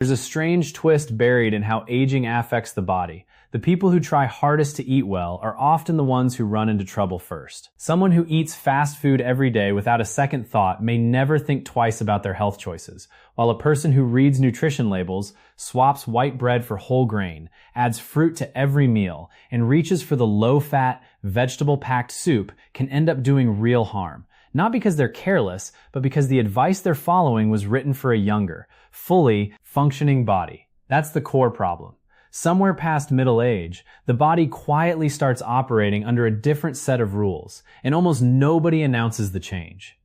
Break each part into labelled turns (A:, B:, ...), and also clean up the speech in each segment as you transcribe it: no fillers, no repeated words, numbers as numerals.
A: There's a strange twist buried in how aging affects the body. The people who try hardest to eat well are often the ones who run into trouble first. Someone who eats fast food every day without a second thought may never think twice about their health choices, while a person who reads nutrition labels, swaps white bread for whole grain, adds fruit to every meal, and reaches for the low-fat, vegetable-packed soup can end up doing real harm. Not because they're careless, but because the advice they're following was written for a younger, fully functioning body. That's the core problem. Somewhere past middle age, the body quietly starts operating under a different set of rules, and almost nobody announces the change.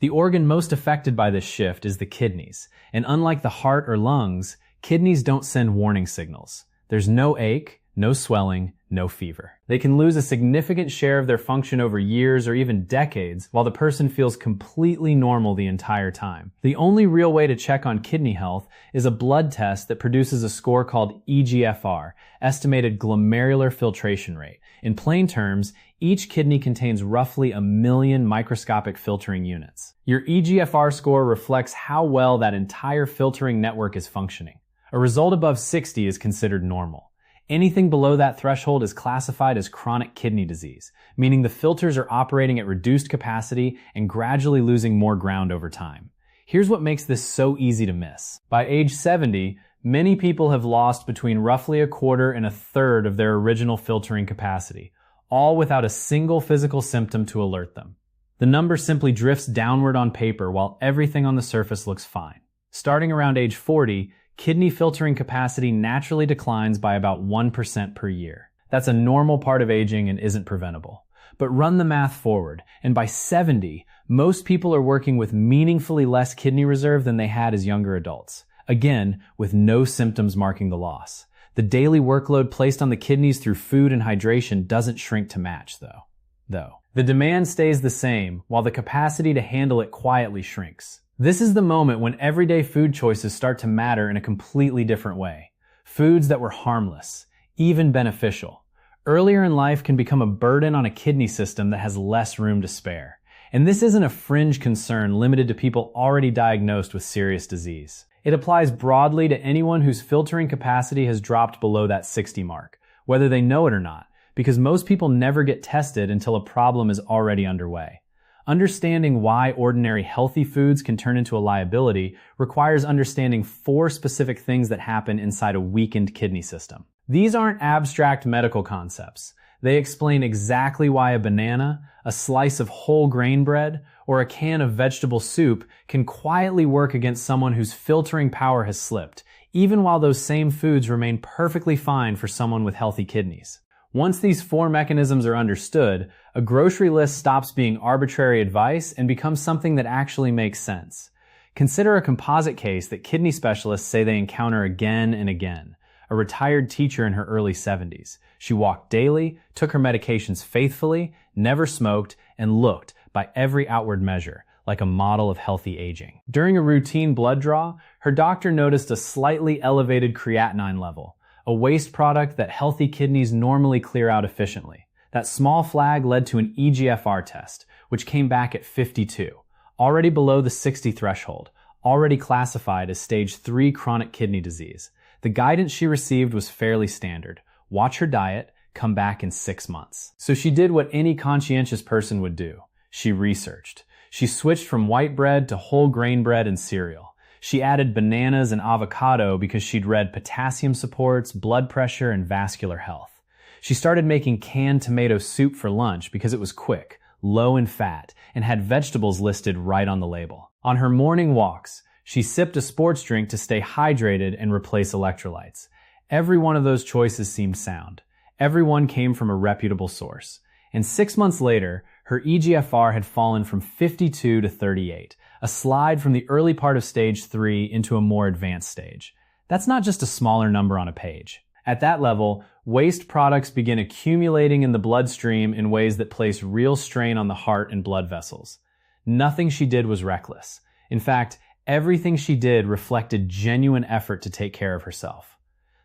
A: The organ most affected by this shift is the kidneys, and unlike the heart or lungs, kidneys don't send warning signals. There's no ache, no swelling, no fever. They can lose a significant share of their function over years or even decades, while the person feels completely normal the entire time. The only real way to check on kidney health is a blood test that produces a score called eGFR, estimated glomerular filtration rate. In plain terms, each kidney contains roughly 1 million microscopic filtering units. Your eGFR score reflects how well that entire filtering network is functioning. A result above 60 is considered normal. Anything below that threshold is classified as chronic kidney disease, meaning the filters are operating at reduced capacity and gradually losing more ground over time. Here's what makes this so easy to miss. By age 70, many people have lost between roughly 1/4 and 1/3 of their original filtering capacity, all without a single physical symptom to alert them. The number simply drifts downward on paper while everything on the surface looks fine. Starting around age 40, kidney filtering capacity naturally declines by about 1% per year. That's a normal part of aging and isn't preventable. But run the math forward, and by 70, most people are working with meaningfully less kidney reserve than they had as younger adults. Again, with no symptoms marking the loss. The daily workload placed on the kidneys through food and hydration doesn't shrink to match, though. The demand stays the same, while the capacity to handle it quietly shrinks. This is the moment when everyday food choices start to matter in a completely different way. Foods that were harmless, even beneficial, earlier in life can become a burden on a kidney system that has less room to spare. And this isn't a fringe concern limited to people already diagnosed with serious disease. It applies broadly to anyone whose filtering capacity has dropped below that 60 mark, whether they know it or not, because most people never get tested until a problem is already underway. Understanding why ordinary healthy foods can turn into a liability requires understanding 4 specific things that happen inside a weakened kidney system. These aren't abstract medical concepts. They explain exactly why a banana, a slice of whole grain bread, or a can of vegetable soup can quietly work against someone whose filtering power has slipped, even while those same foods remain perfectly fine for someone with healthy kidneys. Once these 4 mechanisms are understood, a grocery list stops being arbitrary advice and becomes something that actually makes sense. Consider a composite case that kidney specialists say they encounter again and again. A retired teacher in her early 70s. She walked daily, took her medications faithfully, never smoked, and looked, by every outward measure, like a model of healthy aging. During a routine blood draw, her doctor noticed a slightly elevated creatinine level, a waste product that healthy kidneys normally clear out efficiently. That small flag led to an eGFR test, which came back at 52, already below the 60 threshold, already classified as stage 3 chronic kidney disease. The guidance she received was fairly standard. Watch her diet, come back in 6 months. So she did what any conscientious person would do. She researched. She switched from white bread to whole grain bread and cereal. She added bananas and avocado because she'd read potassium supports, blood pressure, and vascular health. She started making canned tomato soup for lunch because it was quick, low in fat, and had vegetables listed right on the label. On her morning walks, she sipped a sports drink to stay hydrated and replace electrolytes. Every one of those choices seemed sound. Every one came from a reputable source. And 6 months later, her eGFR had fallen from 52 to 38, a slide from the early part of stage 3 into a more advanced stage. That's not just a smaller number on a page. At that level, waste products begin accumulating in the bloodstream in ways that place real strain on the heart and blood vessels. Nothing she did was reckless. In fact, everything she did reflected genuine effort to take care of herself.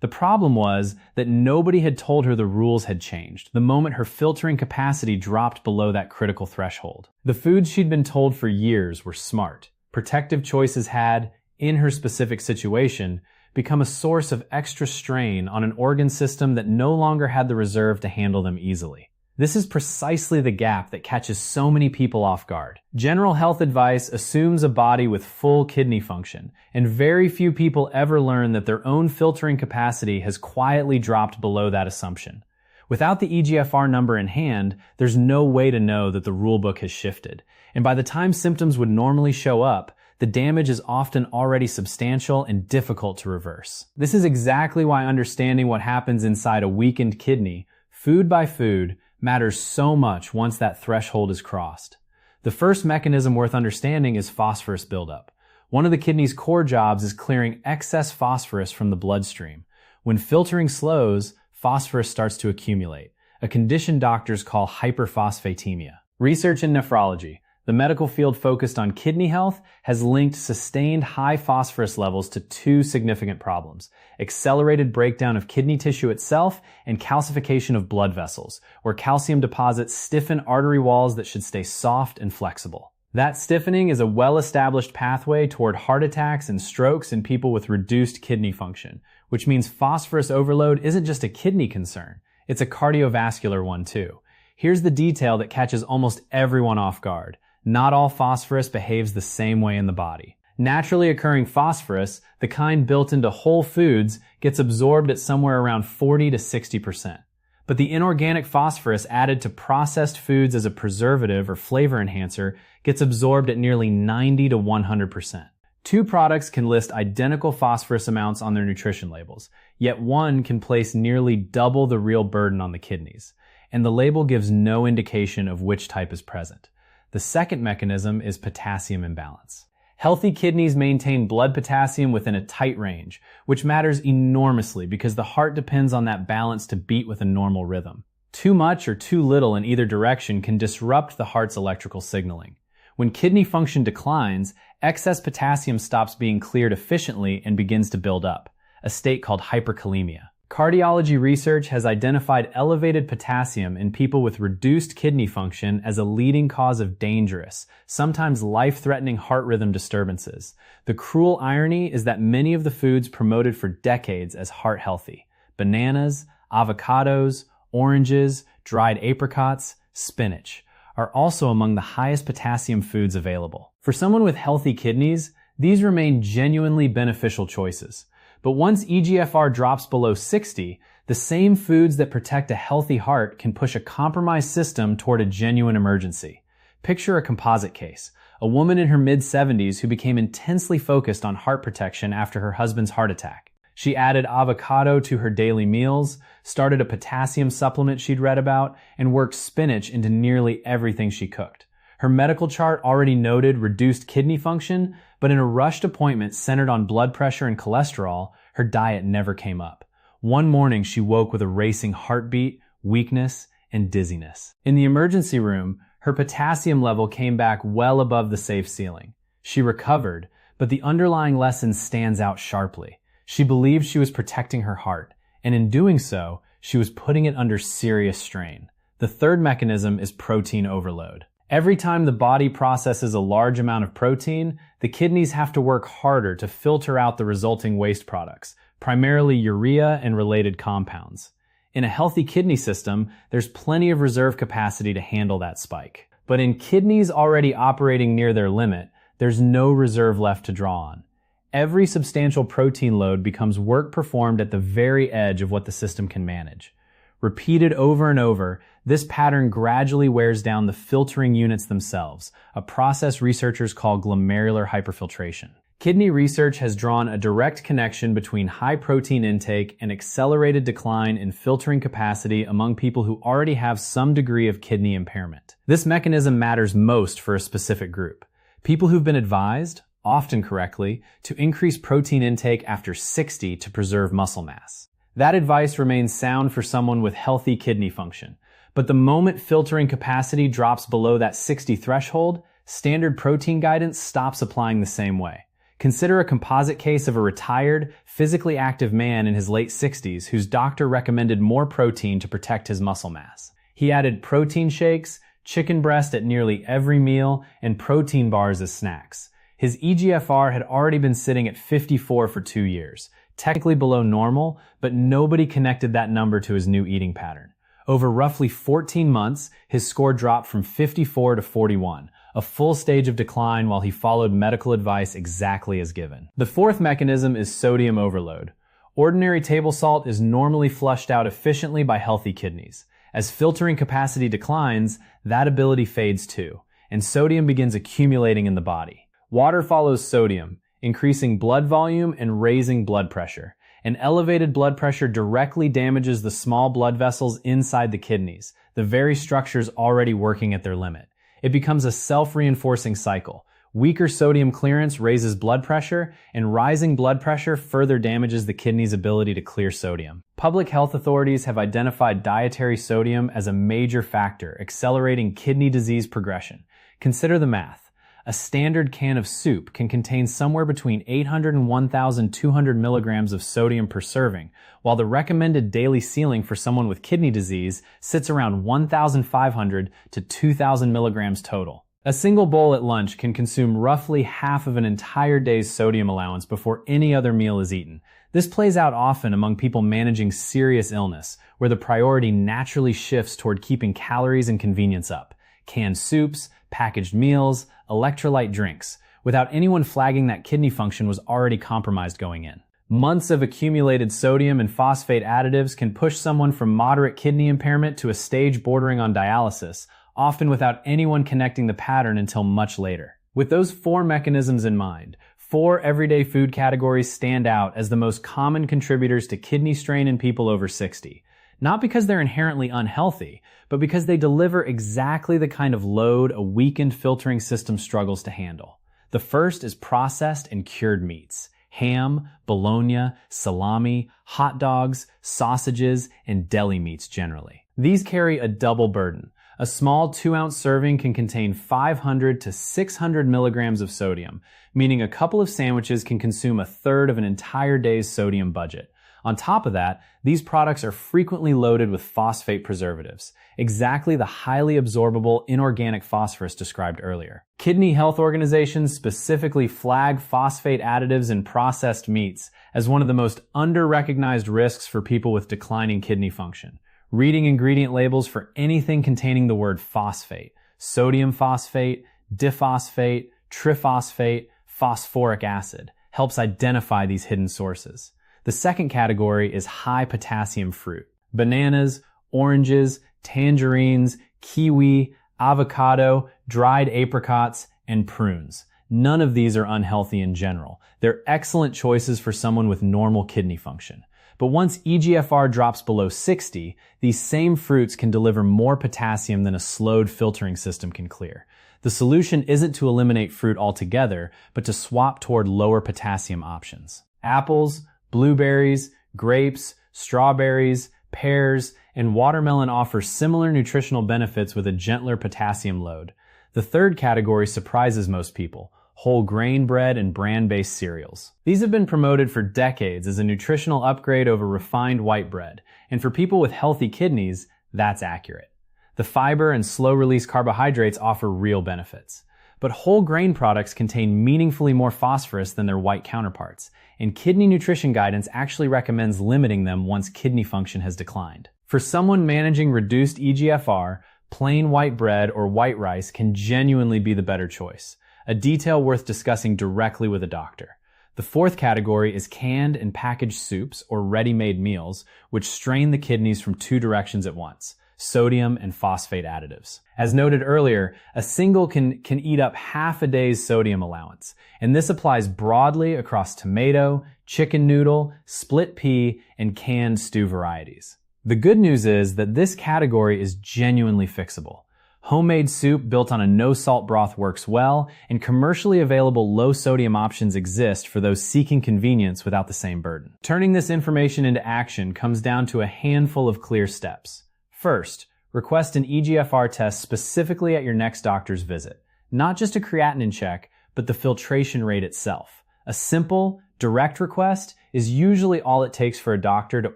A: The problem was that nobody had told her the rules had changed the moment her filtering capacity dropped below that critical threshold. The foods she'd been told for years were smart. Protective choices had, in her specific situation, become a source of extra strain on an organ system that no longer had the reserve to handle them easily. This is precisely the gap that catches so many people off guard. General health advice assumes a body with full kidney function, and very few people ever learn that their own filtering capacity has quietly dropped below that assumption. Without the eGFR number in hand, there's no way to know that the rulebook has shifted. And by the time symptoms would normally show up, the damage is often already substantial and difficult to reverse. This is exactly why understanding what happens inside a weakened kidney, food by food, matters so much once that threshold is crossed. The first mechanism worth understanding is phosphorus buildup. One of the kidney's core jobs is clearing excess phosphorus from the bloodstream. When filtering slows, phosphorus starts to accumulate, a condition doctors call hyperphosphatemia. Research in nephrology, the medical field focused on kidney health, has linked sustained high phosphorus levels to two significant problems: accelerated breakdown of kidney tissue itself and calcification of blood vessels, where calcium deposits stiffen artery walls that should stay soft and flexible. That stiffening is a well-established pathway toward heart attacks and strokes in people with reduced kidney function, which means phosphorus overload isn't just a kidney concern, it's a cardiovascular one too. Here's the detail that catches almost everyone off guard. Not all phosphorus behaves the same way in the body. Naturally occurring phosphorus, the kind built into whole foods, gets absorbed at somewhere around 40 to 60%. But the inorganic phosphorus added to processed foods as a preservative or flavor enhancer gets absorbed at nearly 90 to 100%. Two products can list identical phosphorus amounts on their nutrition labels, yet one can place nearly double the real burden on the kidneys, and the label gives no indication of which type is present. The second mechanism is potassium imbalance. Healthy kidneys maintain blood potassium within a tight range, which matters enormously because the heart depends on that balance to beat with a normal rhythm. Too much or too little in either direction can disrupt the heart's electrical signaling. When kidney function declines, excess potassium stops being cleared efficiently and begins to build up, a state called hyperkalemia. Cardiology research has identified elevated potassium in people with reduced kidney function as a leading cause of dangerous, sometimes life-threatening heart rhythm disturbances. The cruel irony is that many of the foods promoted for decades as heart healthy, bananas, avocados, oranges, dried apricots, spinach, are also among the highest potassium foods available. For someone with healthy kidneys, these remain genuinely beneficial choices. But once eGFR drops below 60, the same foods that protect a healthy heart can push a compromised system toward a genuine emergency. Picture a composite case, a woman in her mid-70s who became intensely focused on heart protection after her husband's heart attack. She added avocado to her daily meals, started a potassium supplement she'd read about, and worked spinach into nearly everything she cooked. Her medical chart already noted reduced kidney function, but in a rushed appointment centered on blood pressure and cholesterol, her diet never came up. One morning, she woke with a racing heartbeat, weakness, and dizziness. In the emergency room, her potassium level came back well above the safe ceiling. She recovered, but the underlying lesson stands out sharply. She believed she was protecting her heart, and in doing so, she was putting it under serious strain. The third mechanism is protein overload. Every time the body processes a large amount of protein, the kidneys have to work harder to filter out the resulting waste products, primarily urea and related compounds. In a healthy kidney system, there's plenty of reserve capacity to handle that spike. But in kidneys already operating near their limit, there's no reserve left to draw on. Every substantial protein load becomes work performed at the very edge of what the system can manage. Repeated over and over, this pattern gradually wears down the filtering units themselves, a process researchers call glomerular hyperfiltration. Kidney research has drawn a direct connection between high protein intake and accelerated decline in filtering capacity among people who already have some degree of kidney impairment. This mechanism matters most for a specific group. People who've been advised, often correctly, to increase protein intake after 60 to preserve muscle mass. That advice remains sound for someone with healthy kidney function. But the moment filtering capacity drops below that 60 threshold, standard protein guidance stops applying the same way. Consider a composite case of a retired, physically active man in his late 60s whose doctor recommended more protein to protect his muscle mass. He added protein shakes, chicken breast at nearly every meal, and protein bars as snacks. His eGFR had already been sitting at 54 for 2 years, technically below normal, but nobody connected that number to his new eating pattern. Over roughly 14 months, his score dropped from 54 to 41, a full stage of decline while he followed medical advice exactly as given. The fourth mechanism is sodium overload. Ordinary table salt is normally flushed out efficiently by healthy kidneys. As filtering capacity declines, that ability fades too, and sodium begins accumulating in the body. Water follows sodium, increasing blood volume and raising blood pressure. An elevated blood pressure directly damages the small blood vessels inside the kidneys, the very structures already working at their limit. It becomes a self-reinforcing cycle. Weaker sodium clearance raises blood pressure, and rising blood pressure further damages the kidney's ability to clear sodium. Public health authorities have identified dietary sodium as a major factor accelerating kidney disease progression. Consider the math. A standard can of soup can contain somewhere between 800 and 1,200 milligrams of sodium per serving, while the recommended daily ceiling for someone with kidney disease sits around 1,500 to 2,000 milligrams total. A single bowl at lunch can consume roughly half of an entire day's sodium allowance before any other meal is eaten. This plays out often among people managing serious illness, where the priority naturally shifts toward keeping calories and convenience up. Canned soups, packaged meals, electrolyte drinks, without anyone flagging that kidney function was already compromised going in. Months of accumulated sodium and phosphate additives can push someone from moderate kidney impairment to a stage bordering on dialysis, often without anyone connecting the pattern until much later. With those four mechanisms in mind, 4 everyday food categories stand out as the most common contributors to kidney strain in people over 60. Not because they're inherently unhealthy, but because they deliver exactly the kind of load a weakened filtering system struggles to handle. The first is processed and cured meats. Ham, bologna, salami, hot dogs, sausages, and deli meats generally. These carry a double burden. A small 2-ounce serving can contain 500 to 600 milligrams of sodium, meaning a couple of sandwiches can consume a third of an entire day's sodium budget. On top of that, these products are frequently loaded with phosphate preservatives, exactly the highly absorbable inorganic phosphorus described earlier. Kidney health organizations specifically flag phosphate additives in processed meats as one of the most under-recognized risks for people with declining kidney function. Reading ingredient labels for anything containing the word phosphate, sodium phosphate, diphosphate, triphosphate, phosphoric acid, helps identify these hidden sources. The second category is high potassium fruit. Bananas, oranges, tangerines, kiwi, avocado, dried apricots, and prunes. None of these are unhealthy in general. They're excellent choices for someone with normal kidney function. But once eGFR drops below 60, these same fruits can deliver more potassium than a slowed filtering system can clear. The solution isn't to eliminate fruit altogether, but to swap toward lower potassium options. Apples, blueberries, grapes, strawberries, pears, and watermelon offer similar nutritional benefits with a gentler potassium load. The third category surprises most people: whole grain bread and bran-based cereals. These have been promoted for decades as a nutritional upgrade over refined white bread, and for people with healthy kidneys, that's accurate. The fiber and slow-release carbohydrates offer real benefits. But whole grain products contain meaningfully more phosphorus than their white counterparts, and kidney nutrition guidance actually recommends limiting them once kidney function has declined. For someone managing reduced eGFR, plain white bread or white rice can genuinely be the better choice, a detail worth discussing directly with a doctor. The fourth category is canned and packaged soups or ready-made meals, which strain the kidneys from two directions at once: sodium and phosphate additives. As noted earlier, a single can eat up half a day's sodium allowance, and this applies broadly across tomato, chicken noodle, split pea, and canned stew varieties. The good news is that this category is genuinely fixable. Homemade soup built on a no-salt broth works well, and commercially available low-sodium options exist for those seeking convenience without the same burden. Turning this information into action comes down to a handful of clear steps. First, request an eGFR test specifically at your next doctor's visit. Not just a creatinine check, but the filtration rate itself. A simple, direct request is usually all it takes for a doctor to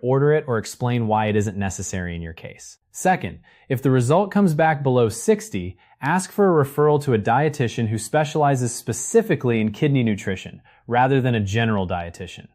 A: order it or explain why it isn't necessary in your case. Second, if the result comes back below 60, ask for a referral to a dietitian who specializes specifically in kidney nutrition, rather than a general dietitian.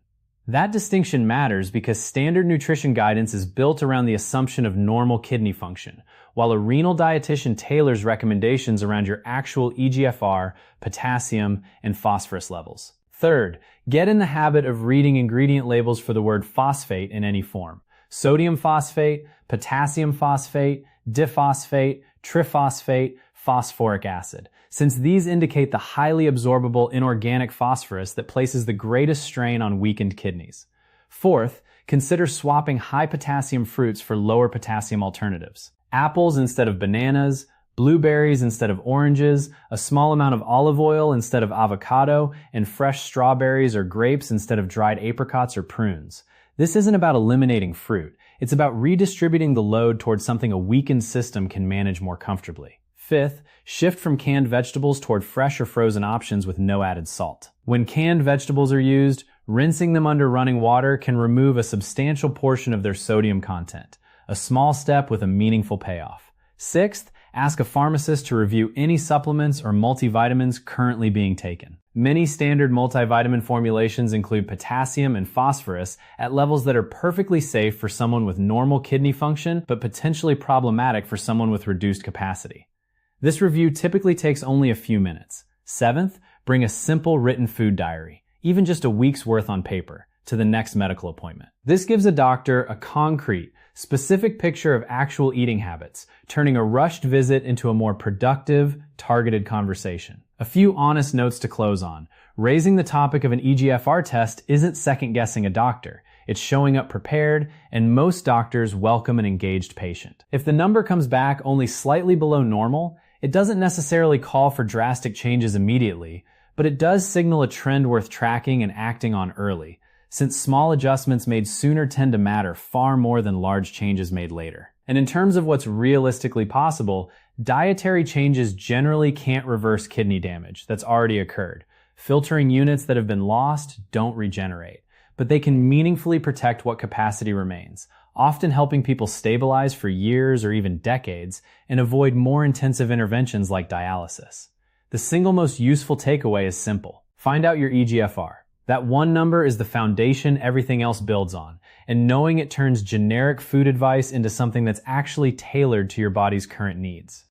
A: That distinction matters because standard nutrition guidance is built around the assumption of normal kidney function, while a renal dietitian tailors recommendations around your actual eGFR, potassium, and phosphorus levels. Third, get in the habit of reading ingredient labels for the word phosphate in any form. Sodium phosphate, potassium phosphate, diphosphate, triphosphate, phosphoric acid, since these indicate the highly absorbable inorganic phosphorus that places the greatest strain on weakened kidneys. Fourth, consider swapping high potassium fruits for lower potassium alternatives. Apples instead of bananas, blueberries instead of oranges, a small amount of olive oil instead of avocado, and fresh strawberries or grapes instead of dried apricots or prunes. This isn't about eliminating fruit. It's about redistributing the load towards something a weakened system can manage more comfortably. Fifth, shift from canned vegetables toward fresh or frozen options with no added salt. When canned vegetables are used, rinsing them under running water can remove a substantial portion of their sodium content, a small step with a meaningful payoff. Sixth, ask a pharmacist to review any supplements or multivitamins currently being taken. Many standard multivitamin formulations include potassium and phosphorus at levels that are perfectly safe for someone with normal kidney function, but potentially problematic for someone with reduced capacity. This review typically takes only a few minutes. Seventh, bring a simple written food diary, even just a week's worth on paper, to the next medical appointment. This gives a doctor a concrete, specific picture of actual eating habits, turning a rushed visit into a more productive, targeted conversation. A few honest notes to close on. Raising the topic of an eGFR test isn't second-guessing a doctor. It's showing up prepared, and most doctors welcome an engaged patient. If the number comes back only slightly below normal, it doesn't necessarily call for drastic changes immediately, but it does signal a trend worth tracking and acting on early, since small adjustments made sooner tend to matter far more than large changes made later. And in terms of what's realistically possible, dietary changes generally can't reverse kidney damage that's already occurred. Filtering units that have been lost don't regenerate, but they can meaningfully protect what capacity remains, often helping people stabilize for years or even decades and avoid more intensive interventions like dialysis. The single most useful takeaway is simple. Find out your eGFR. That one number is the foundation everything else builds on, and knowing it turns generic food advice into something that's actually tailored to your body's current needs.